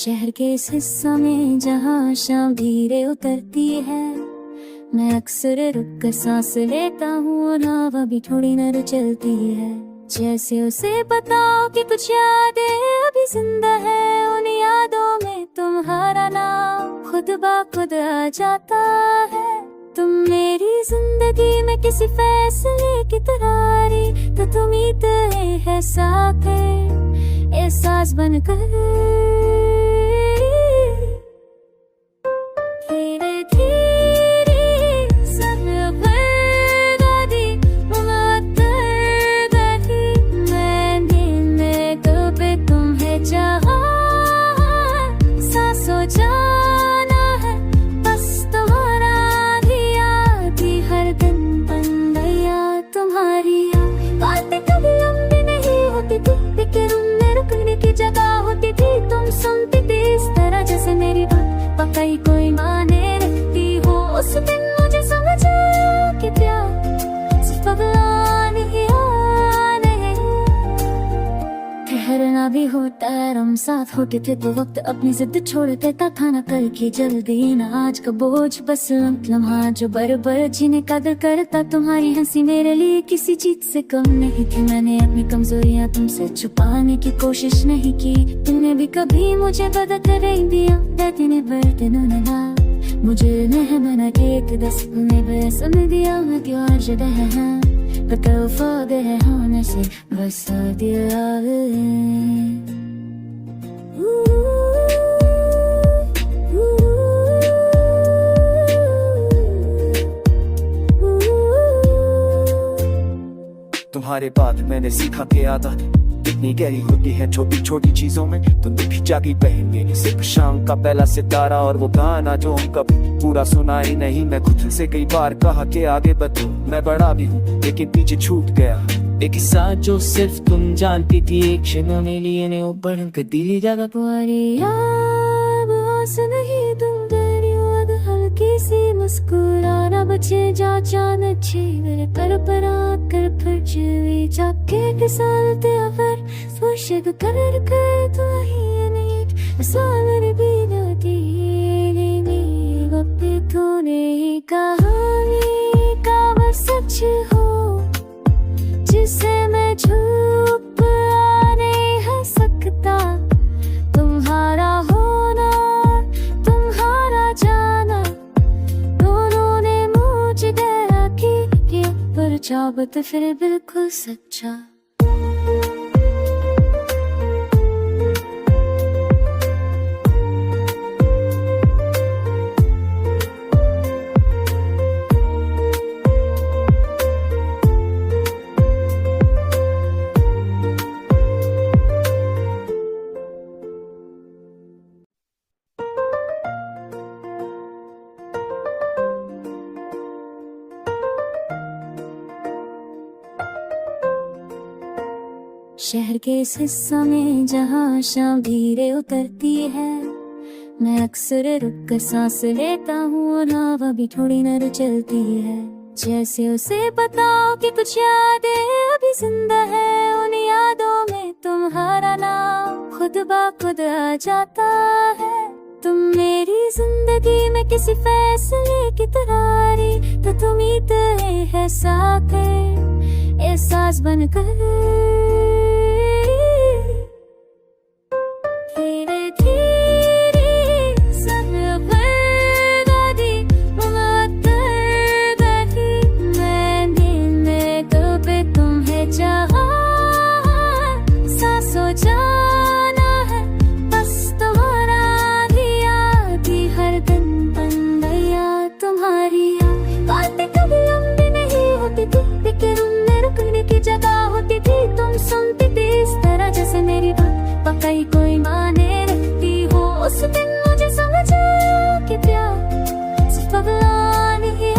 शहर के इस हिस्सा में जहाँ शाम धीरे उतरती है, मैं अक्सर रुक कर सांस लेता हूँ और हवा भी थोड़ी नर चलती है। जैसे उसे बताओ कि कुछ यादें अभी जिंदा है, उन यादों में तुम्हारा नाम खुद ब खुद आ जाता है। तुम मेरी जिंदगी में किसी फैसले की तरारी, तो तुम ही तो है साथ एहसास बनकर। धीरे धीरे सब भर दी बैठी मैंने कभी तुम्हें चाहा, सांसों जाना है बस तुम्हारा दिया थी हर दिन बन गया तुम्हारी बातें कभी लंबी नहीं होती थी, लेकिन उनमें रुकने की जगह होती थी। तुम सुनती थी इस तरह जैसे मेरी बात पक्का ही कोई माने रखती हो। उस दिन मुझे समझ आया कि प्यार सिर्फ अगला नहीं ठहरना भी होता है। हम साथ होते थे तो वक्त अपनी जिद छोड़ देता था, ना कल की जल्दी ना आज का बोझ, बस लम्हा जो बर जीने का दिल करता। तुम्हारी हंसी मेरे लिए किसी चीज से कम नहीं थी, मैंने अपनी कमजोरियां तुमसे छुपाने की कोशिश नहीं की। तुमने भी कभी मुझे बदल कर नहीं दिया, रहती ने बरते ना मुझे नहीं बना के एक दस ने बेसम दिया। मैं क्यों आज वफाद है होने से बस दिया। तुम्हारे बाद मैंने सीखा कि आदत कितनी गहरी होती है छोटी छोटी चीजों में। तुम भी जागी बहन मेरी, सिर्फ शाम का पहला सितारा और वो गाना जो कभी पूरा सुना ही नहीं। मैं खुद से कई बार कहा कि आगे बढ़ो, मैं बड़ा भी हूँ लेकिन पीछे छूट गया। एक साथ जो सिर्फ तुम जानती थी, एक क्षण में लिए ने ऊपर दिली जगह तुम्हारी नहीं। तुम हल्की सी मुस्कुराना बचे जा जान अच्छी मेरे पर आकर फिर जीवी जाके के साथ अवर स्पर्श कर तो ही नहीं साल भी नदी वक्त तूने ही कहानी का बस सच हो, जिसे मैं छुप नहीं सकता। तुम्हारा होना तुम्हारा जाना दोनों ने मुझे गया किया, पर चाबत फिर बिल्कुल सच्चा। शहर के इस हिस्सा में जहाँ शाम धीरे उतरती है, मैं अक्सर रुक कर सांस लेता हूँ और हवा भी थोड़ी नर चलती है। जैसे उसे बताओ कि कुछ यादें अभी जिंदा है, उन यादों में तुम्हारा नाम खुद ब खुद आ जाता है। तुम मेरी जिंदगी में किसी फैसले की तरारी, तो तुम ही तो है साथ एहसास बनकर। धीरे धीरे सब भर दी बैठी मैंने कभी तुम्हें चाहा, सांसों जाना है बस तुम्हारा दिया थी हर दिन बन गया तुम्हारी बातें कभी लंबी नहीं होती थी, लेकिन उनमें रुकने की जगह होती थी। तुम सुनती थी इस तरह जैसे मेरी बात पक्का ही कोई माने रखती हो। उस दिन मुझे समझ आया कि प्यार सिर्फ अगला नहीं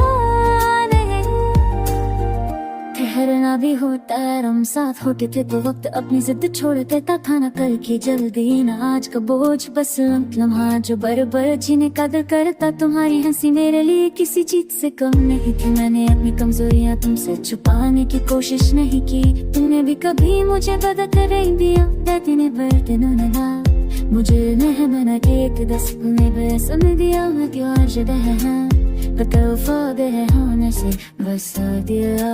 ठहरना भी होता है। हम साथ होते थे तो वक्त अपनी जिद छोड़ देता था, ना कल की जल्दी ना आज का बोझ, बस लम्हा जो बर जीने का दिल करता। तुम्हारी हंसी मेरे लिए किसी चीज से कम नहीं थी, मैंने अपनी कमजोरियां तुमसे छुपाने की कोशिश नहीं की। तुमने भी कभी मुझे बदल कर नहीं दिया, रहती ने बरते ना मुझे मैंने एक दस में बेसन दिया मैं क्यों अर्जद है बतौफादे होने से बसा दिया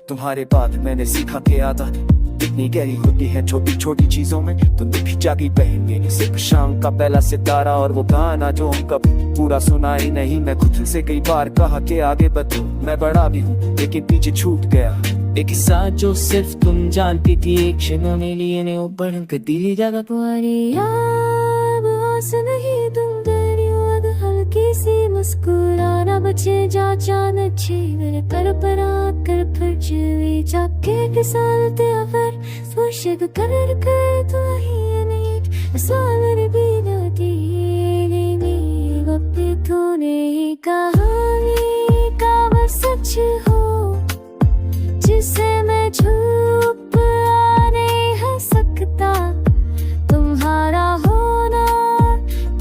तुम्हारे बाद मैंने सीखा कि आदत इतनी गहरी होती है छोटी छोटी चीजों में। तुमने भी जागी बहन मेरी, सिर्फ शाम का पहला सितारा और वो गाना जो हम कब पूरा सुना ही नहीं। मैं खुद से कई बार कहा कि आगे बढ़ो, मैं बड़ा भी हूँ लेकिन पीछे छूट गया। एक किस्सा जो सिर्फ तुम जानती थी, एक क्षणों में लिए ने बढ़ कर दिली जगह तुम्हारी याद नहीं तुम हल्की सी मुस्कुराना बचे जा चांद छे मेरे पर आकर फिर जीवी जाके किसालते अगर स्पर्शक कर तो ही नहीं सावर भी नदी नहीं वक्त तूने कहानी का बस सच हो जिसे मैं छुप नहीं है सकता। तुम्हारा होना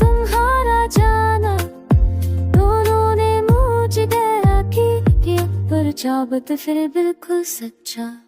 तुम्हारा जाना दोनों ने मुझे गया कि पर चाबत फिर बिल्कुल सच्चा।